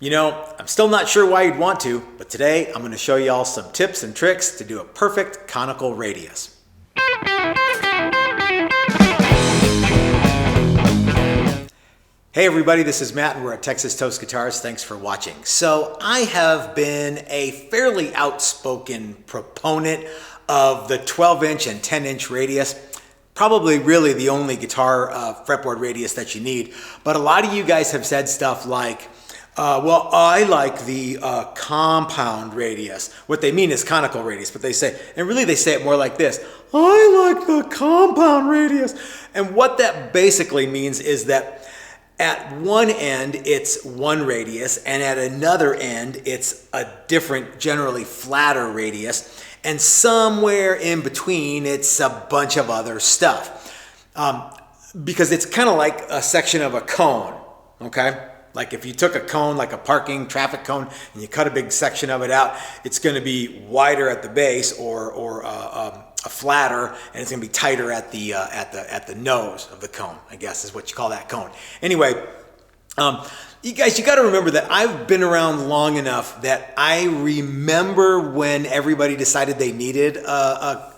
You know, I'm still not sure why you'd want to, but today I'm going to show you all some tips and tricks to do a perfect conical radius. Hey everybody, this is Matt and we're at Texas Toast Guitars. Thanks for watching. So I have been a fairly outspoken proponent of the 12-inch and 10-inch radius. Probably really the only guitar fretboard radius that you need. But a lot of you guys have said stuff like, well, I like the compound radius. What they mean is conical radius, but they say, and really they say it more like this, I like the compound radius. And what that basically means is that at one end, it's one radius, and at another end, it's a different, generally flatter radius, and somewhere in between, it's a bunch of other stuff. Because it's kind of like a section of a cone, okay? Like if you took a cone, like a parking traffic cone, and you cut a big section of it out, it's going to be wider at the base or a flatter, and it's going to be tighter at the nose of the cone, I guess is what you call that cone. Anyway, you guys, you got to remember that I've been around long enough that I remember when everybody decided they needed a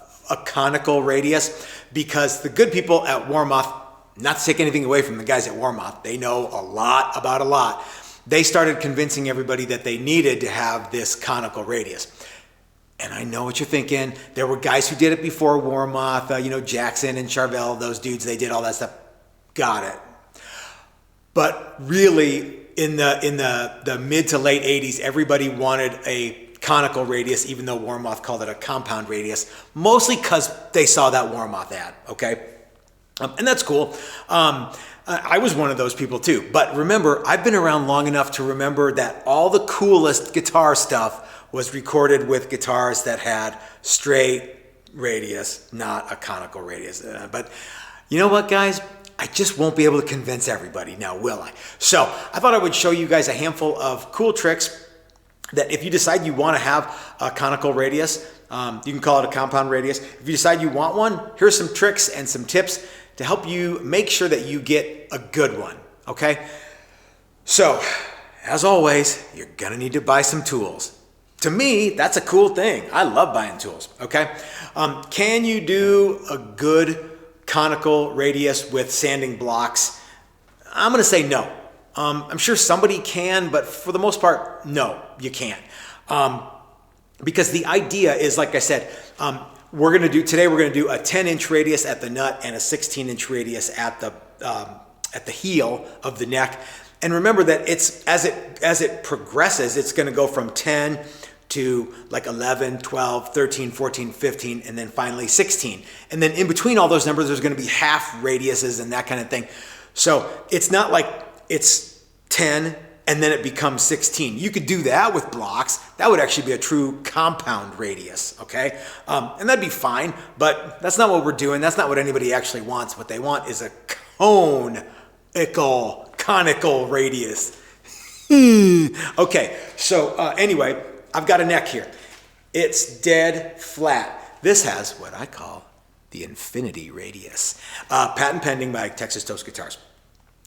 conical radius, because the good people at Warmoth, not to take anything away from the guys at Warmoth, they know a lot about a lot. They started convincing everybody that they needed to have this conical radius. And I know what you're thinking. There were guys who did it before Warmoth, you know, Jackson and Charvel, those dudes, they did all that stuff. Got it. But really, in the mid to late 80s, everybody wanted a conical radius, even though Warmoth called it a compound radius, mostly because they saw that Warmoth ad, okay? And that's cool. I was one of those people too. But remember, I've been around long enough to remember that all the coolest guitar stuff was recorded with guitars that had straight radius, not a conical radius. But you know what, guys? I just won't be able to convince everybody now, will I? So I thought I would show you guys a handful of cool tricks that if you decide you want to have a conical radius, you can call it a compound radius. If you decide you want one, here's some tricks and some tips to help you make sure that you get a good one, okay? So, as always, you're gonna need to buy some tools. To me, that's a cool thing. I love buying tools, okay? Can you do a good conical radius with sanding blocks? I'm gonna say no. I'm sure somebody can, but for the most part, no, you can't. Because the idea is, like I said, today we're gonna do a 10-inch radius at the nut and a 16-inch radius at the heel of the neck. And remember that it's as it progresses, it's gonna go from 10 to like 11, 12, 13, 14, 15, and then finally 16. And then in between all those numbers, there's gonna be half radiuses and that kind of thing. So it's not like it's 10 and then it becomes 16. You could do that with blocks. That would actually be a true compound radius, okay? And that'd be fine, but that's not what we're doing. That's not what anybody actually wants. What they want is a conical radius. Okay, so anyway, I've got a neck here. It's dead flat. This has what I call the infinity radius. Patent pending by Texas Toast Guitars.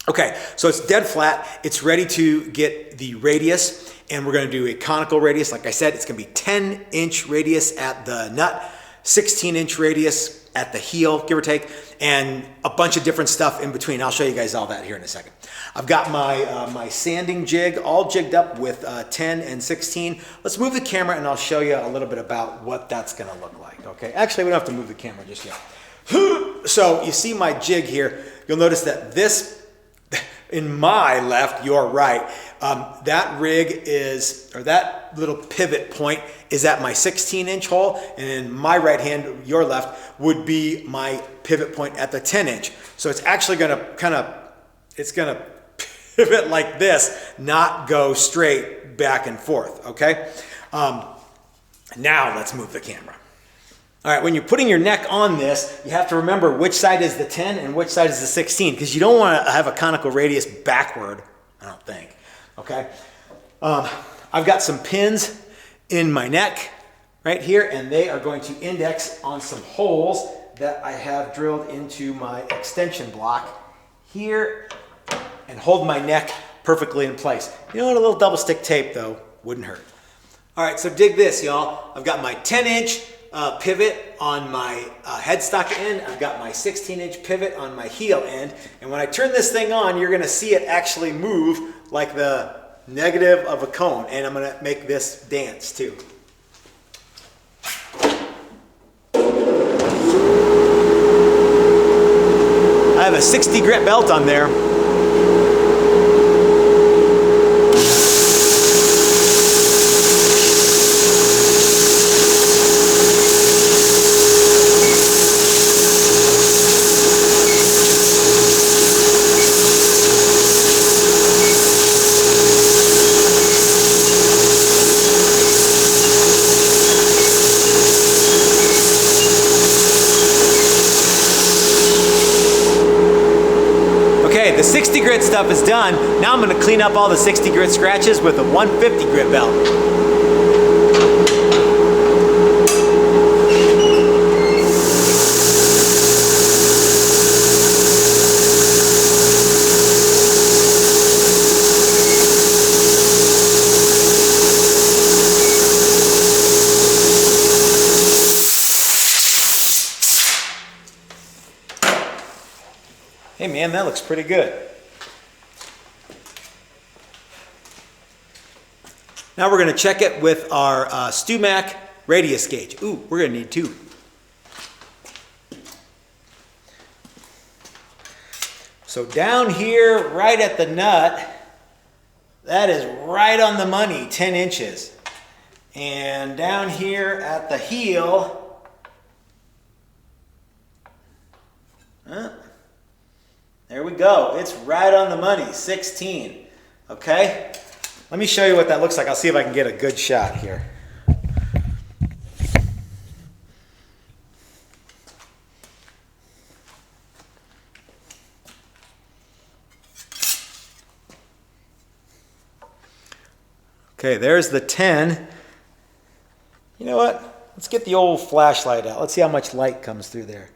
Okay, so it's dead flat. It's ready to get the radius, and we're gonna do a conical radius. Like I said, it's gonna be 10-inch radius at the nut, 16-inch radius at the heel, give or take, and a bunch of different stuff in between. I'll show you guys all that here in a second. I've got my sanding jig all jigged up with 10 and 16. Let's move the camera and I'll show you a little bit about what that's gonna look like, okay? Actually, we don't have to move the camera just yet. So you see my jig here. You'll notice that this, in my left, your right, that rig is, or that little pivot point is at my 16-inch hole, and in my right hand, your left, would be my pivot point at the 10-inch. So it's actually gonna it's gonna pivot like this, not go straight back and forth, okay? Now let's move the camera. All right, when you're putting your neck on this, you have to remember which side is the 10 and which side is the 16, because you don't want to have a conical radius backward, I don't think, okay? I've got some pins in my neck right here, and they are going to index on some holes that I have drilled into my extension block here and hold my neck perfectly in place. You know what, a little double stick tape though wouldn't hurt. All right, so dig this, y'all. I've got my 10-inch pivot on my headstock end. I've got my 16-inch pivot on my heel end. And when I turn this thing on, you're gonna see it actually move like the negative of a cone. And I'm gonna make this dance too. I have a 60 grit belt on there. The 60 grit stuff is done. Now I'm going to clean up all the 60 grit scratches with a 150 grit belt. Hey man, that looks pretty good. Now we're going to check it with our StewMac radius gauge. Ooh, we're going to need two. So down here, right at the nut, that is right on the money, 10 inches. And down here at the heel, there we go. It's right on the money, 16. Okay? Let me show you what that looks like. I'll see if I can get a good shot here. Okay, there's the 10. You know what? Let's get the old flashlight out. Let's see how much light comes through there.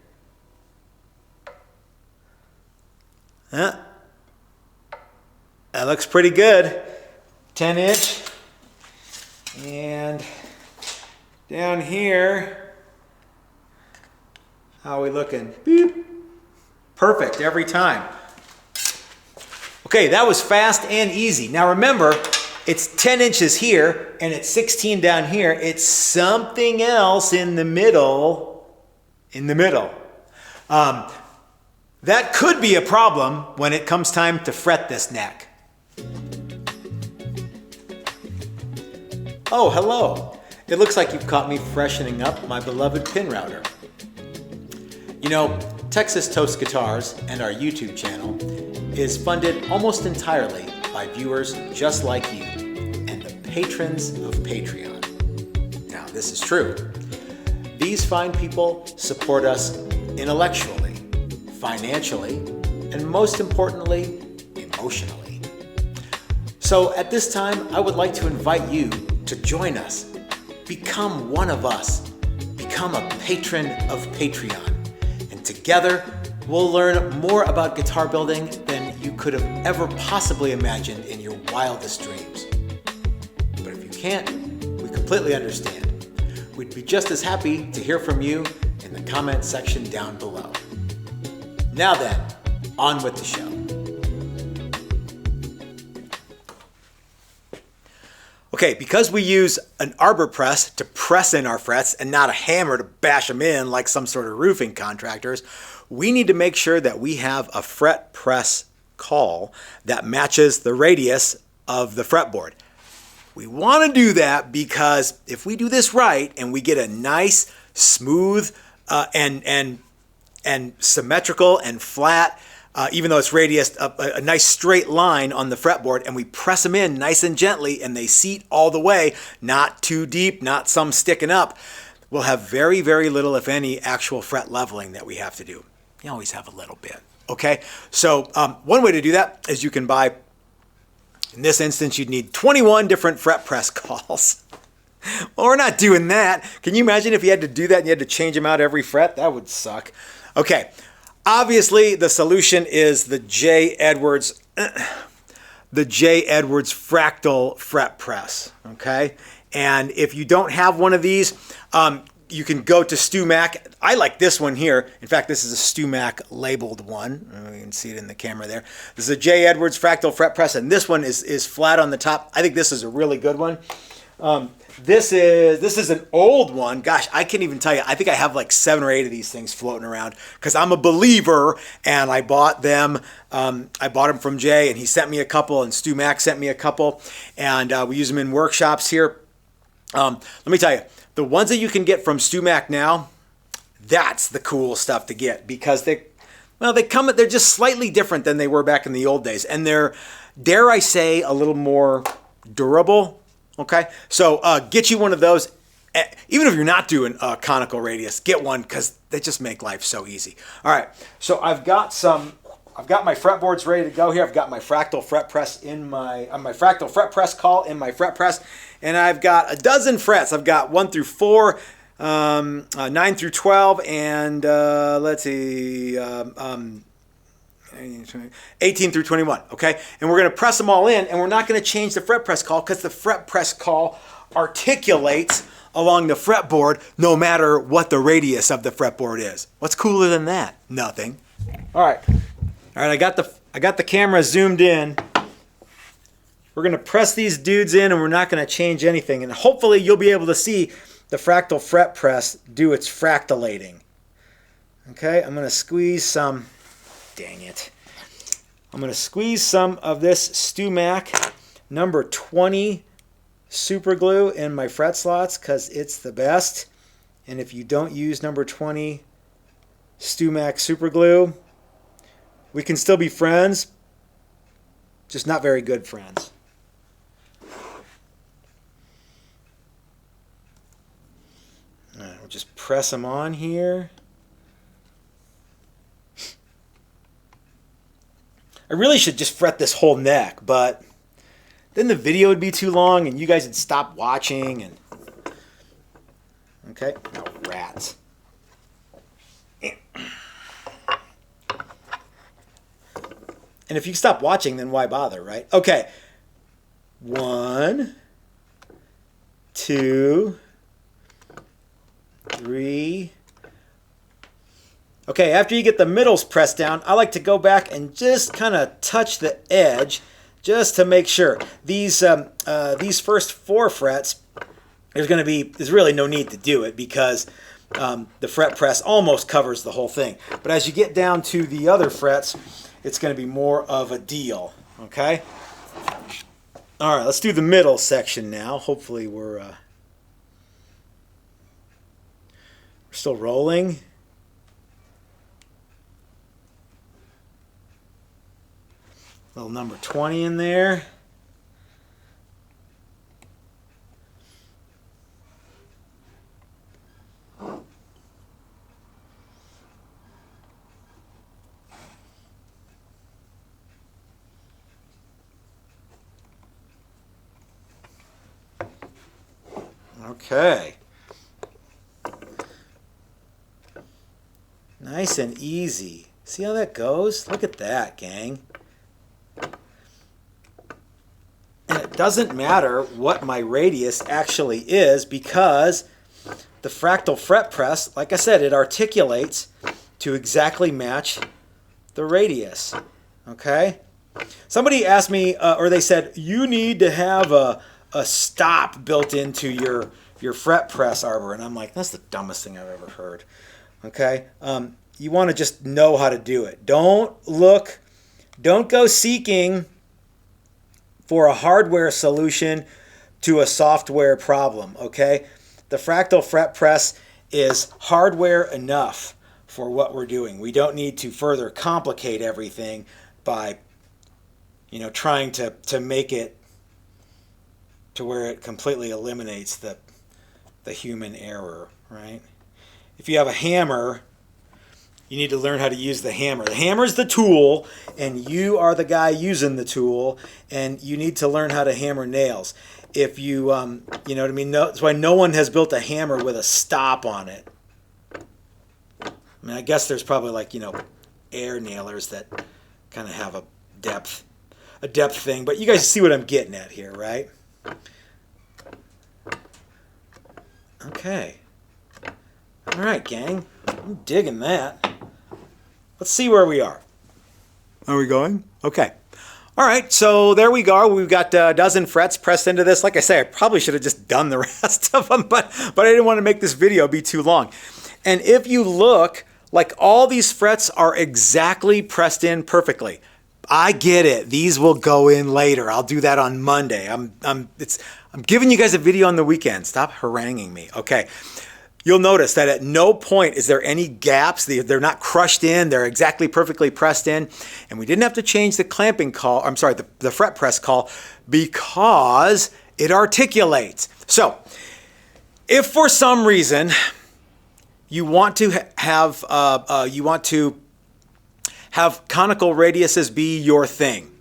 Huh? That looks pretty good. 10 inch. And down here, how are we looking? Beep. Perfect every time. Okay, that was fast and easy. Now remember, it's 10 inches here and it's 16 down here. It's something else in the middle. That could be a problem when it comes time to fret this neck. Oh, hello. It looks like you've caught me freshening up my beloved pin router. You know, Texas Toast Guitars and our YouTube channel is funded almost entirely by viewers just like you and the patrons of Patreon. Now, this is true. These fine people support us intellectually, financially, and most importantly, emotionally. So at this time, I would like to invite you to join us. Become one of us. Become a patron of Patreon. And together, we'll learn more about guitar building than you could have ever possibly imagined in your wildest dreams. But if you can't, we completely understand. We'd be just as happy to hear from you in the comment section down below. Now then, on with the show. Okay, because we use an arbor press to press in our frets and not a hammer to bash them in like some sort of roofing contractors, we need to make sure that we have a fret press call that matches the radius of the fretboard. We want to do that because if we do this right and we get a nice, smooth, and symmetrical and flat, even though it's radius, a nice straight line on the fretboard, and we press them in nice and gently and they seat all the way, not too deep, not some sticking up, we'll have very, very little, if any, actual fret leveling that we have to do. You always have a little bit, okay? So one way to do that is you can buy, in this instance, you'd need 21 different fret press calls. Well, we're not doing that. Can you imagine if you had to do that and you had to change them out every fret? That would suck. Okay. Obviously, the solution is the J. Edwards the J. Edwards Fractal Fret Press, okay? And if you don't have one of these, you can go to StewMac. I like this one here. In fact, this is a StewMac labeled one. You can see it in the camera there. This is a J. Edwards Fractal Fret Press, and this one is flat on the top. I think this is a really good one. This is an old one. Gosh, I can't even tell you. I think I have like 7 or 8 of these things floating around because I'm a believer, and I bought them. I bought them from Jay, and he sent me a couple, and StewMac sent me a couple, and we use them in workshops here. Let me tell you, the ones that you can get from StewMac now, that's the cool stuff to get because they're just slightly different than they were back in the old days, and they're, dare I say, a little more durable. Okay, so get you one of those. Even if you're not doing a conical radius, get one because they just make life so easy. All right, so I've got my fretboards ready to go here. I've got my fractal fret press in my fractal fret press call in my fret press, and I've got a dozen frets. I've got 1 through 4, 9 through 12, and let's see, 18 through 21, okay? And we're going to press them all in, and we're not going to change the fret press call because the fret press call articulates along the fretboard no matter what the radius of the fretboard is. What's cooler than that? Nothing. All right, I got the camera zoomed in. We're going to press these dudes in, and we're not going to change anything. And hopefully you'll be able to see the fractal fret press do its fractalating. Okay, I'm going to squeeze some. Dang it. I'm going to squeeze some of this StewMac number 20 super glue in my fret slots because it's the best. And if you don't use number 20 StewMac super glue, we can still be friends, just not very good friends. All right, we'll just press them on here. I really should just fret this whole neck, but then the video would be too long and you guys would stop watching. And okay, now rats. And if you stop watching, then why bother, right? Okay, 1, 2, 3. Okay, after you get the middles pressed down, I like to go back and just kind of touch the edge just to make sure. These first 4 frets, there's really no need to do it because the fret press almost covers the whole thing. But as you get down to the other frets, it's going to be more of a deal, okay? All right, let's do the middle section now. Hopefully we're still rolling. Little number 20 in there. Okay. Nice and easy. See how that goes? Look at that, gang. And it doesn't matter what my radius actually is because the fractal fret press, like I said, it articulates to exactly match the radius. Okay? Somebody asked me, or they said, you need to have a stop built into your fret press arbor. And I'm like, that's the dumbest thing I've ever heard. Okay? You want to just know how to do it. Don't go seeking for a hardware solution to a software problem, okay? The fractal fret press is hardware enough for what we're doing. We don't need to further complicate everything by, trying to make it to where it completely eliminates the human error, right? If you have a hammer, you need to learn how to use the hammer. The hammer is the tool, and you are the guy using the tool, and you need to learn how to hammer nails. If you, you know what I mean? That's why no one has built a hammer with a stop on it. I mean, I guess there's probably air nailers that kind of have a depth. a depth thing, but you guys see what I'm getting at here, right? Okay. All right, gang. I'm digging that. Let's see where we are. Are we going? Okay. All right, so there we go. We've got a dozen frets pressed into this. Like I say, I probably should have just done the rest of them, but I didn't want to make this video be too long. And if you look, like all these frets are exactly pressed in perfectly. I get it. These will go in later. I'll do that on Monday. I'm giving you guys a video on the weekend. Stop haranguing me. Okay. You'll notice that at no point is there any gaps. They're not crushed in. They're exactly perfectly pressed in. And we didn't have to change the clamping call, I'm sorry, the fret press call, because it articulates. So if for some reason you want to have conical radiuses be your thing,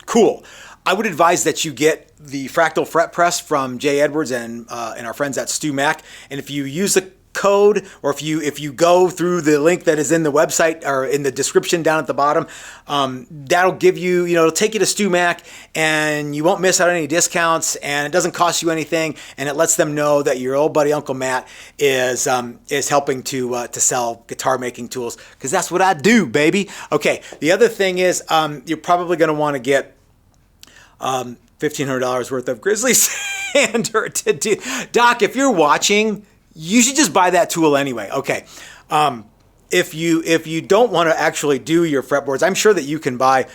cool. I would advise that you get the fractal fret press from Jay Edwards and our friends at Stu Mac. And if you use the code, or if you go through the link that is in the website or in the description down at the bottom, that'll give you, it'll take you to Stu Mac, and you won't miss out on any discounts, and it doesn't cost you anything, and it lets them know that your old buddy Uncle Matt is helping to sell guitar making tools, because that's what I do, baby. Okay, the other thing is you're probably going to want to get $1,500 worth of grizzly sander to do. Doc, if you're watching, you should just buy that tool anyway. Okay. If you don't want to actually do your fretboards, I'm sure that you can buy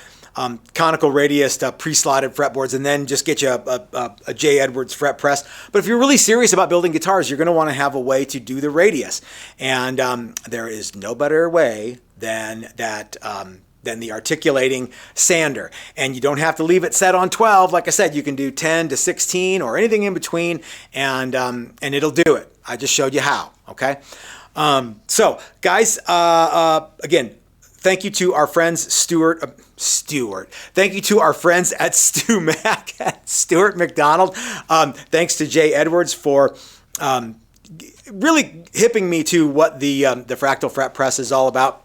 conical radius pre-slotted fretboards and then just get you a Jay Edwards fret press. But if you're really serious about building guitars, you're going to want to have a way to do the radius. And there is no better way than that. Than the articulating sander. And you don't have to leave it set on 12. Like I said, you can do 10 to 16 or anything in between, and it'll do it. I just showed you how, okay? So guys, again, thank you to our friends Stuart. Thank you to our friends at Stu Mac, at Stuart McDonald. Thanks to Jay Edwards for really hipping me to what the fractal fret press is all about.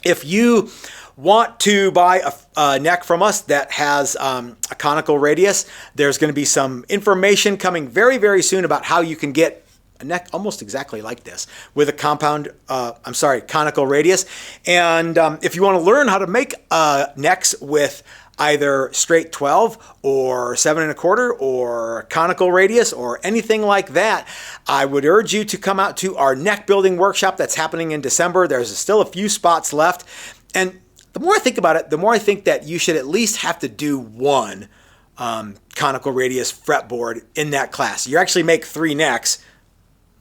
If you want to buy a neck from us that has a conical radius, there's going to be some information coming very, very soon about how you can get a neck almost exactly like this with a conical radius. And if you want to learn how to make necks with either straight 12 or 7 1/4 or conical radius or anything like that, I would urge you to come out to our neck building workshop that's happening in December. There's still a few spots left. And the more I think about it, the more I think that you should at least have to do one conical radius fretboard in that class. You actually make 3 necks.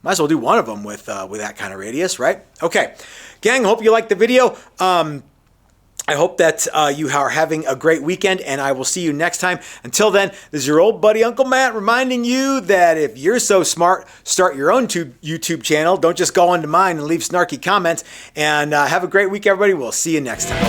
Might as well do one of them with that kind of radius, right? Okay, gang, hope you liked the video. I hope that you are having a great weekend, and I will see you next time. Until then, this is your old buddy Uncle Matt reminding you that if you're so smart, start your own YouTube channel. Don't just go onto mine and leave snarky comments. And have a great week, everybody. We'll see you next time.